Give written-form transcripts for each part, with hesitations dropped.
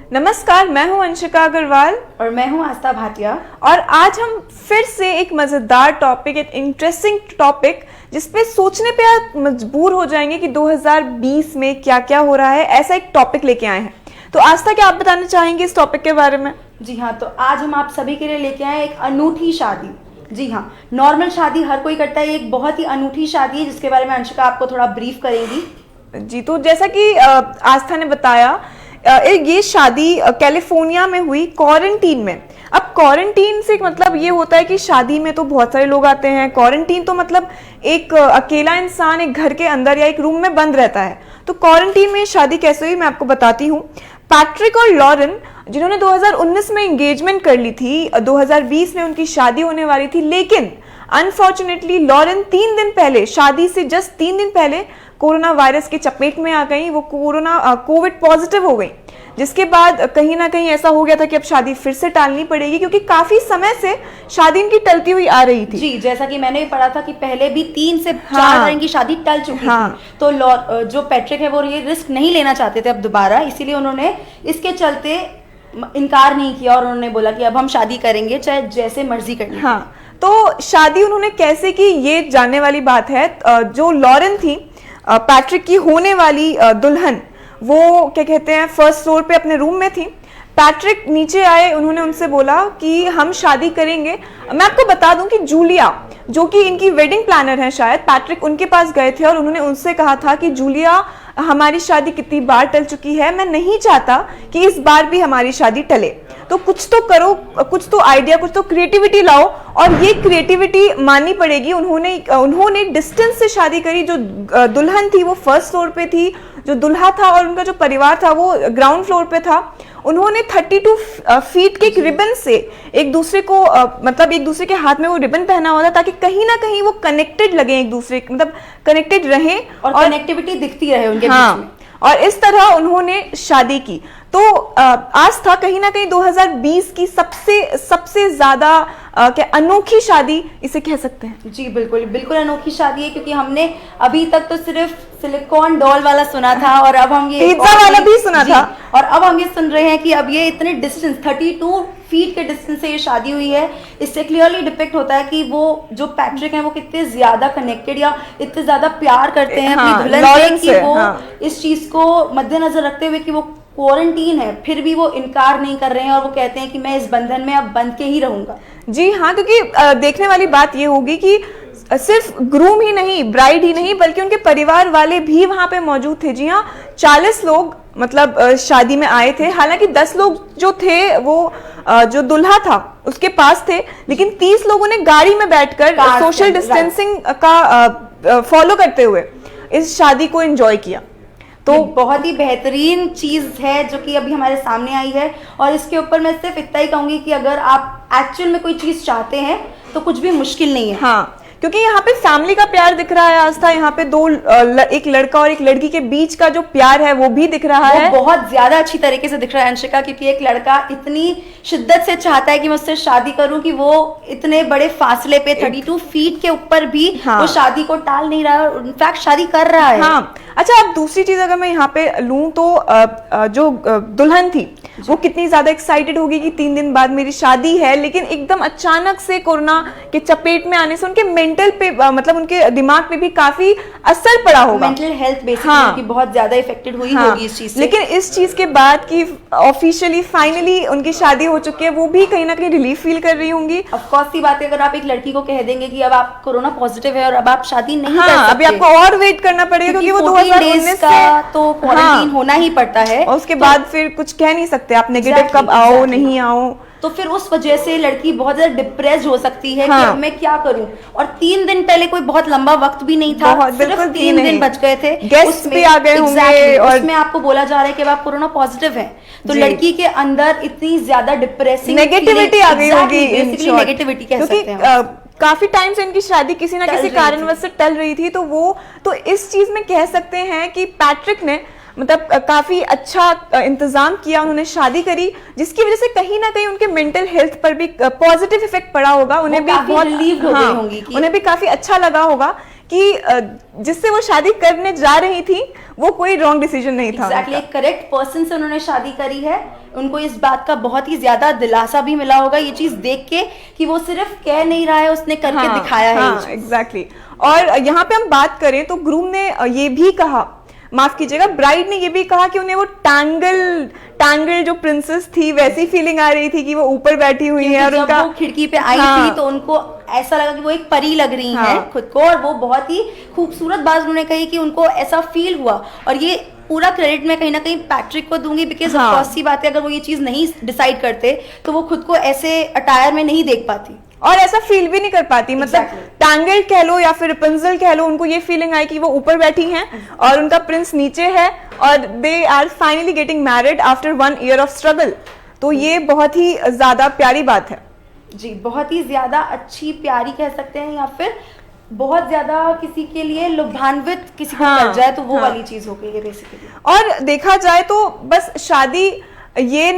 नमस्कार, मैं हूं अंशिका अग्रवाल और मैं हूं आस्था भाटिया। और आज हम फिर से एक मज़ेदार टॉपिक, एक इंटरेस्टिंग टॉपिक जिस पे सोचने पे आप मजबूर हो जाएंगे कि 2020 में क्या क्या हो रहा है, ऐसा एक टॉपिक लेके आए हैं। तो आस्था, क्या आप बताना चाहेंगे इस टॉपिक के बारे में? जी हाँ, तो आज हम आप सभी के लिए लेके आए एक अनूठी शादी। जी हाँ, नॉर्मल शादी हर कोई करता है, एक बहुत ही अनूठी शादी है जिसके बारे में अंशिका आपको थोड़ा ब्रीफ करेंगी। जी, तो जैसा कि आस्था ने बताया, ये शादी कैलिफोर्निया में हुई क्वारंटीन में। अब क्वारंटीन से मतलब ये होता है कि शादी में तो बहुत सारे लोग आते हैं, क्वारंटीन तो मतलब एक अकेला इंसान एक घर के अंदर या एक रूम में बंद रहता है। तो क्वारंटीन में शादी कैसे हुई मैं आपको बताती हूँ। पैट्रिक और लॉरेन, जिन्होंने 2019 में एंगेजमेंट कर ली थी, 2020 में उनकी शादी होने वाली थी, लेकिन अनफॉर्चुनेटली लॉरेन 3 दिन पहले, शादी से जस्ट 3 दिन पहले कोरोना वायरस के चपेट में आ गई। वो कोविड पॉजिटिव हो गई, जिसके बाद कहीं ना कहीं ऐसा हो गया था कि अब शादी फिर से टालनी पड़ेगी, क्योंकि काफी समय से शादी इनकी टलती हुई आ रही थी। जी, जैसा कि मैंने पढ़ा था कि पहले भी 3 से 4 बार इनकी शादी टल चुकी थी। तो जो पैट्रिक है वो ये रिस्क नहीं लेना चाहते थे अब दोबारा, इसीलिए उन्होंने इसके चलते इनकार नहीं किया और उन्होंने बोला कि अब हम शादी करेंगे चाहे जैसे मर्जी करें। हाँ, तो शादी उन्होंने कैसे की ये जानने वाली बात है। जो लॉरेन थी, पैट्रिक की होने वाली दुल्हन, वो क्या कहते हैं, फर्स्ट फ्लोर पे अपने रूम में थी। पैट्रिक नीचे आए, उन्होंने उनसे बोला कि हम शादी करेंगे। मैं आपको बता दूं कि जूलिया, जो कि इनकी वेडिंग प्लानर है शायद, पैट्रिक उनके पास गए थे और उन्होंने उनसे कहा था कि जूलिया, हमारी शादी कितनी बार टल चुकी है, मैं नहीं चाहता कि इस बार भी हमारी शादी टले। तो कुछ तो करो, कुछ तो आइडिया, कुछ तो क्रिएटिविटी लाओ। और ये क्रिएटिविटी माननी पड़ेगी, उन्होंने डिस्टेंस से शादी करी। जो दुल्हन थी वो फर्स्ट फ्लोर पे थी, जो दुल्हा था और उनका जो परिवार था वो ग्राउंड फ्लोर पे था। उन्होंने 32 फीट के एक रिबन से एक दूसरे को मतलब एक दूसरे के हाथ में वो रिबन पहना हुआ था, ताकि कहीं ना कहीं वो कनेक्टेड लगे, एक दूसरे मतलब कनेक्टेड रहें और कनेक्टिविटी दिखती रहे उनके बीच में। और इस तरह उन्होंने शादी की। तो आज था कहीं ना कहीं 2020 की सबसे ज्यादा क्या अनोखी शादी इसे कह सकते हैं। जी बिल्कुल बिल्कुल अनोखी शादी है, क्योंकि हमने अभी तक तो सिर्फ सिलिकॉन डॉल वाला सुना था और अब हम ये पिज्जा वाला भी सुना था, और अब हम ये सुन रहे हैं कि अब ये इतने डिस्टेंस 32 फीट के डिस्टेंस से ये शादी हुई है। इससे क्लियरली डिपिक्ट होता है कि वो जो पैट्रिक हैं वो कितने ज्यादा कनेक्टेड या इतने ज्यादा प्यार करते हैं अपनी दुल्हन से, कि वो इस चीज को मद्देनजर रखते हुए कि वो क्वारंटीन है फिर भी वो इनकार नहीं कर रहे हैं और वो कहते हैं कि मैं इस बंधन में अब बंध के ही रहूंगा। जी हाँ, क्योंकि देखने वाली बात ये होगी कि सिर्फ ग्रूम ही नहीं, ब्राइड ही नहीं, बल्कि उनके परिवार वाले भी वहां पे मौजूद थे। जी हाँ, 40 लोग मतलब शादी में आए थे। हालांकि 10 लोग जो थे वो जो दुल्हा था उसके पास थे, लेकिन 30 लोगों ने गाड़ी में बैठकर सोशल डिस्टेंसिंग का फॉलो करते हुए इस शादी को एंजॉय किया। तो बहुत ही बेहतरीन चीज है जो कि अभी हमारे सामने आई है। और इसके ऊपर मैं सिर्फ इतना ही कहूंगी कि अगर आप एक्चुअल में कोई चीज चाहते हैं तो कुछ भी मुश्किल नहीं है। हाँ, क्योंकि यहाँ पे फैमिली का प्यार दिख रहा है आस्था, यहाँ पे एक लड़का और एक लड़की के बीच का जो प्यार है वो भी दिख रहा है। बहुत ज्यादा अच्छी तरीके से दिख रहा है अंशिका, क्योंकि एक लड़का इतनी शिद्दत से चाहता है कि मैं उससे शादी करूं कि वो इतने बड़े फासले पे 32 फीट के ऊपर भी वो शादी को टाल नहीं रहा है, इनफैक्ट शादी कर रहा है। हाँ, अच्छा, अब दूसरी चीज अगर मैं यहाँ पे लूं तो जो दुल्हन थी वो कितनी ज्यादा एक्साइटेड होगी कि 3 दिन बाद मेरी शादी है, लेकिन एकदम अचानक से कोरोना के चपेट में आने से उनके मेंटल पे मतलब उनके दिमाग पे भी काफी असर पड़ा होगा। मेंटल हेल्थ बेसिकली उनकी बहुत ज्यादा इफेक्टेड हुई होगी इस चीज से। लेकिन इस चीज के बाद की ऑफिशियली फाइनली उनकी शादी हो चुकी है, वो भी कहीं ना कहीं रिलीफ फील कर रही होंगी। ऑफ कोर्स सी बात है, अगर आप एक लड़की को कह देंगे कि अब आप कोरोना पॉजिटिव है और अब आप शादी नहीं कर सकते, अभी आपको और वेट करना पड़ेगा, क्योंकि वो 2019 का तो क्वारंटीन होना ही पड़ता है और उसके बाद फिर कुछ कह नहीं सकते आप नेगेटिव कब आओ नहीं आओ। तो फिर उस वजह से लड़की बहुत ज्यादा डिप्रेस्ड हो सकती है कि मैं क्या करूं। और 3 दिन पहले कोई बहुत लंबा वक्त भी नहीं था, सिर्फ 3 दिन बच गए थे, गेस्ट भी आ गए होंगे और उसमें आपको बोला जा रहा है कि आप कोरोना पॉजिटिव हैं, तो लड़की के अंदर इतनी ज्यादा डिप्रेसिंग नेगेटिविटी आ गई होगी, नेगेटिविटी कह सकते हैं। काफी टाइम से इनकी शादी किसी ना किसी कारणवश से टल रही थी, तो इस चीज में कह सकते हैं कि पैट्रिक ने मतलब काफी अच्छा इंतजाम किया, उन्होंने शादी करी, जिसकी वजह से कहीं ना कहीं उनके मेंटल हेल्थ पर भी पॉजिटिव इफेक्ट पड़ा होगा। उन्हें भी बहुत रिलीव्ड हो गई होंगी, उन्हें भी काफी अच्छा लगा होगा कि जिससे वो शादी करने जा रही थी वो कोई रॉन्ग डिसीजन नहीं था एग्जैक्टली उनका। एक करेक्ट पर्सन से उन्होंने शादी करी है। उनको इस बात का बहुत ही ज्यादा दिलासा भी मिला होगा ये चीज देख के कि वो सिर्फ कह नहीं रहा है, उसने करके दिखाया है ये चीज। एग्जैक्टली। और यहाँ पे हम बात करें तो ग्रूम ने ये भी कहा, माफ कीजिएगा, ब्राइड ने ये भी कहा कि उन्हें वो टैंगल जो प्रिंसेस थी वैसी फीलिंग आ रही थी कि वो ऊपर बैठी हुई है और जब उनका वो खिड़की पे आई हाँ, थी तो उनको ऐसा लगा कि वो एक परी लग रही हाँ, हैं खुद को, और वो बहुत ही खूबसूरत बात उन्होंने कही कि उनको ऐसा फील हुआ। और ये पूरा क्रेडिट मैं कहीं ना कहीं पैट्रिक को दूंगी, बिकॉज हाँ, ऑफ कोर्स सी बात है, अगर वो ये चीज नहीं डिसाइड करते तो वो खुद को ऐसे अटायर में नहीं देख पाती और ऐसा फील भी नहीं कर पाती। मतलब टैंगल कह लो या फिर रेपुंजल कह लो, उनको ये फीलिंग आई कि वो ऊपर बैठी हैं और उनका प्रिंस नीचे है और they are finally getting married after 1 year of struggle. तो ये बहुत ही ज्यादा प्यारी बात है जी, बहुत ही ज्यादा अच्छी प्यारी कह सकते हैं, या फिर बहुत ज्यादा किसी के लिए लुभान्वित किसी को कर जाए तो वो वाली चीज हो गई है बेसिकली। और देखा जाए तो बस शादी यही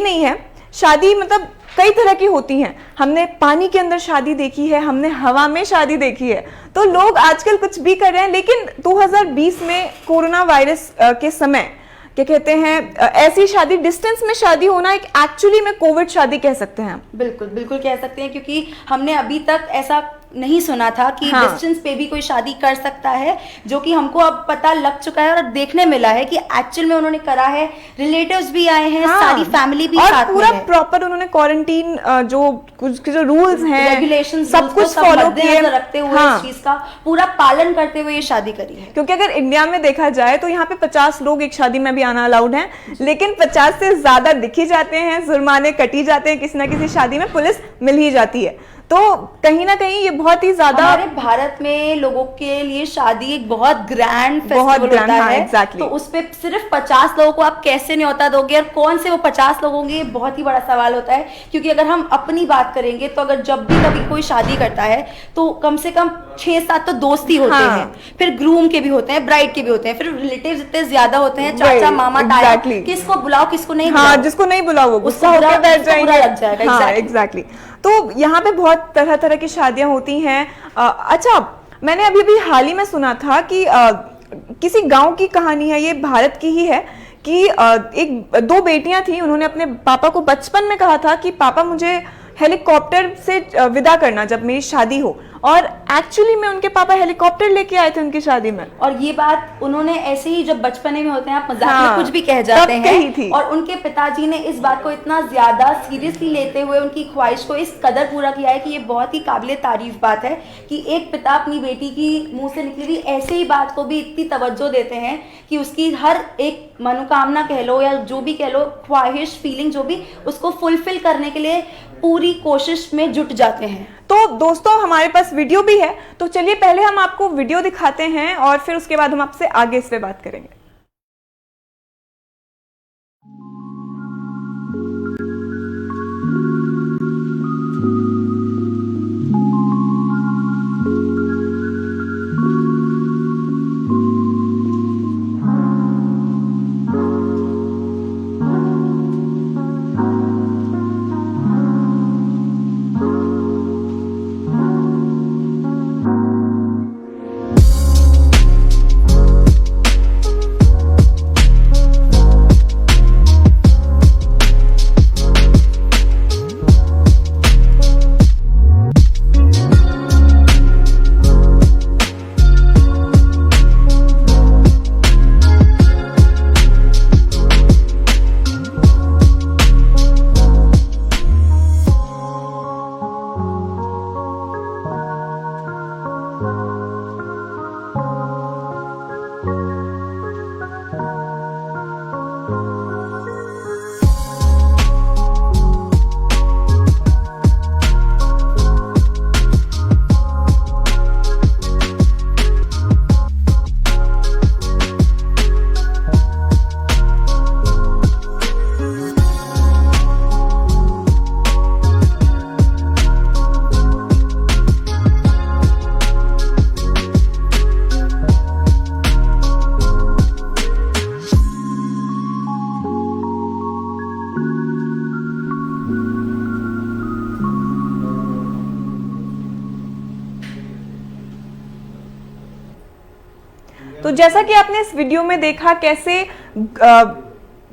नहीं है, शादी मतलब कई तरह की होती हैं। हमने पानी के अंदर शादी देखी है, हमने हवा में शादी देखी है, तो लोग आजकल कुछ भी कर रहे हैं। लेकिन 2020 में कोरोना वायरस के समय क्या कहते हैं, ऐसी शादी, डिस्टेंस में शादी होना एक एक्चुअली में कोविड शादी कह सकते हैं। बिल्कुल बिल्कुल कह सकते हैं, क्योंकि हमने अभी तक ऐसा नहीं सुना था कि डिस्टेंस पे भी कोई शादी कर सकता है, जो कि हमको अब पता लग चुका है और देखने मिला है कि एक्चुअल में उन्होंने करा है। रिलेटिव्स भी आए हैं, सारी फैमिली भी साथ में पूरा है। प्रॉपर उन्होंने क्वारंटीन जो कुछ जो रूल्स हैं, रेगुलेशंस, सब कुछ फॉलो किए, रखते हुए इस चीज का पूरा पालन करते हुए ये शादी करी है। क्योंकि अगर इंडिया में देखा जाए तो यहाँ पे 50 लोग एक शादी में भी आना अलाउड हैं, लेकिन 50 से ज्यादा दिखी जाते हैं, जुर्माने कटी जाते हैं, किसी ना किसी शादी में पुलिस मिल ही जाती है। तो कहीं ना कहीं ये बहुत ही ज्यादा, हमारे भारत में लोगों के लिए शादी एक बहुत ग्रैंड फेस्टिवल होता है। exactly. तो उस पे सिर्फ 50 लोगों को आप कैसे न्योता दोगे और कौन से वो 50 लोग होंगे, ये बहुत ही बड़ा सवाल होता है। क्योंकि अगर हम अपनी बात करेंगे तो अगर जब भी कभी कोई शादी करता है तो कम से कम 6-7 तो दोस्त ही होते हैं, फिर ग्रूम के भी होते हैं, ब्राइड के भी होते हैं, फिर रिलेटिव्स इतने ज्यादा होते हैं, चाचा मामा ताया, किसको बुलाओ किसको नहीं बुलाओ, जिसको नहीं बुलाओ वो गुस्सा होकर बैठ जाएंगे, लग जाएगा। एग्जैक्टली। तो यहाँ पे बहुत तरह तरह की शादियां होती हैं। अच्छा, मैंने अभी हाल ही में सुना था कि किसी गांव की कहानी है, ये भारत की ही है, कि एक 2 बेटियां थी, उन्होंने अपने पापा को बचपन में कहा था कि पापा मुझे हेलीकॉप्टर से विदा करना जब मेरी शादी हो, और एक्चुअली में उनके पापा हेलीकॉप्टर लेके आए थे उनकी शादी में। और ये बात उन्होंने ऐसे ही, जब बचपने में होते हैं आप मजाक में कुछ भी कह जाते हैं, और उनके पिताजी ने इस बात को इतना ज्यादा सीरियसली लेते हुए उनकी ख्वाहिश को इस कदर पूरा किया है कि ये बहुत ही काबिले तारीफ बात है कि एक पिता अपनी बेटी की मुंह से निकली हुई ऐसे ही बात को भी इतनी तवज्जो देते हैं कि उसकी हर एक मनोकामना कह लो या जो भी कह लो, ख्वाहिश, फीलिंग जो भी, उसको फुलफिल करने के लिए पूरी कोशिश में जुट जाते हैं। तो दोस्तों, हमारे पास वीडियो भी है, तो चलिए पहले हम आपको वीडियो दिखाते हैं और फिर उसके बाद हम आपसे आगे इस पे बात करेंगे। तो जैसा कि आपने इस वीडियो में देखा कैसे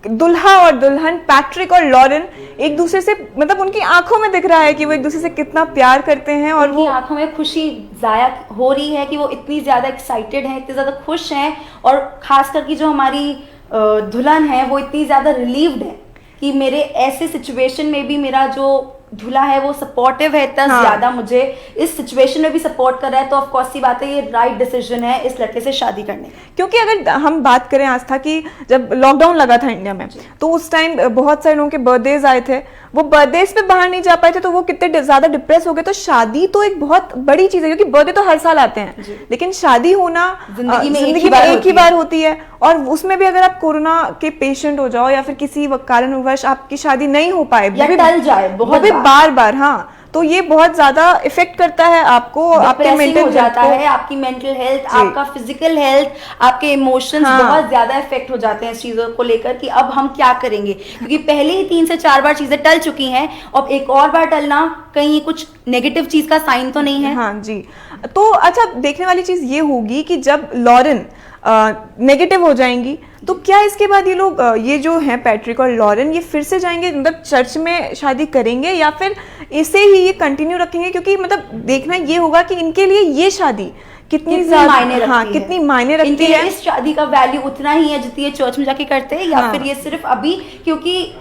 दुल्हा और दुल्हन पैट्रिक और लॉरेन एक दूसरे से, मतलब उनकी आंखों में दिख रहा है कि वो एक दूसरे से कितना प्यार करते हैं, और उनकी आंखों में खुशी जाया हो रही है कि वो इतनी ज्यादा एक्साइटेड हैं, इतनी ज्यादा खुश हैं, और खास करके जो हमारी दुल्हन है वो इतनी ज्यादा रिलीव्ड है कि मेरे ऐसे सिचुएशन में भी मेरा जो दूल्हा है वो सपोर्टिव है, इतना ज्यादा मुझे इस सिचुएशन में भी सपोर्ट कर रहा है। तो ऑफ कोर्स सी बात है, ये राइट डिसीजन है इस लड़के से शादी करने की। क्योंकि अगर हम बात करें आस्था की, जब लॉकडाउन लगा था इंडिया में, तो उस टाइम बहुत सारे लोगों के बर्थडेज आए थे, वो बर्थडेज पे बाहर नहीं जा पाए थे, तो वो कितने ज्यादा डिप्रेस हो गए। तो शादी तो एक बहुत बड़ी चीज है, क्योंकि बर्थडे तो हर साल आते हैं, लेकिन शादी होना जिंदगी में एक ही बार होती है, और उसमें भी अगर आप कोरोना के पेशेंट हो जाओ या फिर किसी कारणवश आपकी शादी नहीं हो पाए या टल जाए बहुत बार, हाँ, तो ये बहुत ज्यादा इफेक्ट करता है आपको, आपके मेंटल हो जाता है, आपकी मेंटल हेल्थ, आपका फिजिकल हेल्थ, आपके इमोशंस बहुत ज्यादा इफेक्ट हो जाते हैं इस चीजों को लेकर कि अब हम क्या करेंगे, क्योंकि पहले ही 3 से 4 बार चीजें टल चुकी हैं, अब एक और बार टलना कहीं कुछ नेगेटिव चीज का साइन तो नहीं है। हाँ जी। तो अच्छा, देखने वाली चीज ये होगी कि जब लॉरेन नेगेटिव हो जाएंगी, तो क्या इसके बाद ये लोग ये जो हैं पैट्रिक और लॉरेन, ये फिर से जाएंगे, मतलब चर्च में शादी करेंगे, या फिर इसे ही ये कंटिन्यू रखेंगे? क्योंकि मतलब देखना ये होगा कि इनके लिए ये शादी कितनी मायने रखती है, कितनी मायने रखती है। इस शादी का वैल्यू उतना ही है जितनी ये चर्च में जाके करते हैं, या फिर ये सिर्फ अभी क्योंकि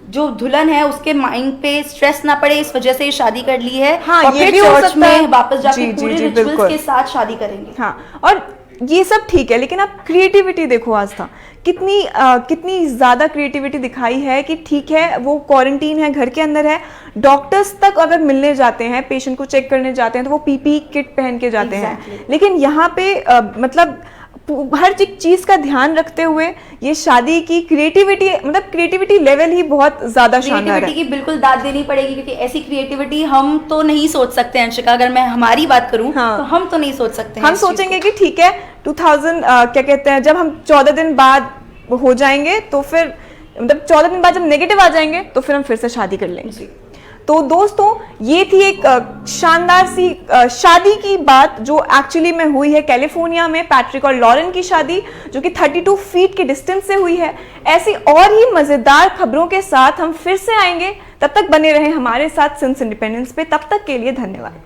जो दुल्हन है उसके माइंड पे स्ट्रेस ना पड़े इस वजह से ये शादी कर ली है, और ये फिर चर्च में वापस जाके पूरे रिचुअल्स के साथ शादी करेंगे। हाँ, और ये सब ठीक है, लेकिन आप क्रिएटिविटी देखो आस्था, कितनी ज्यादा क्रिएटिविटी दिखाई है कि ठीक है वो क्वारंटीन है, घर के अंदर है, डॉक्टर्स तक अगर मिलने जाते हैं, पेशेंट को चेक करने जाते हैं, तो वो पीपीई किट पहन के जाते हैं, लेकिन यहाँ पे मतलब हर चीज का ध्यान रखते हुए ये शादी की क्रिएटिविटी, मतलब क्रिएटिविटी लेवल ही बहुत ज्यादा शानदार है। क्रिएटिविटी की बिल्कुल दाद देनी पड़ेगी, क्योंकि ऐसी क्रिएटिविटी हम तो नहीं सोच सकते हैं अंशिका, अगर मैं हमारी बात करूं तो हम तो नहीं सोच सकते हैं। हम सोचेंगे कि ठीक है 2000 क्या कहते हैं, जब हम 14 दिन बाद हो जाएंगे, तो फिर मतलब 14 दिन बाद जब नेगेटिव आ जाएंगे, तो फिर हम फिर से शादी कर लेंगे। तो दोस्तों, ये थी एक शानदार सी शादी की बात जो एक्चुअली में हुई है कैलिफोर्निया में, पैट्रिक और लॉरेन की शादी, जो कि 32 फीट के डिस्टेंस से हुई है। ऐसी और ही मजेदार खबरों के साथ हम फिर से आएंगे, तब तक बने रहे हमारे साथ सिंस इंडिपेंडेंस पे। तब तक के लिए धन्यवाद।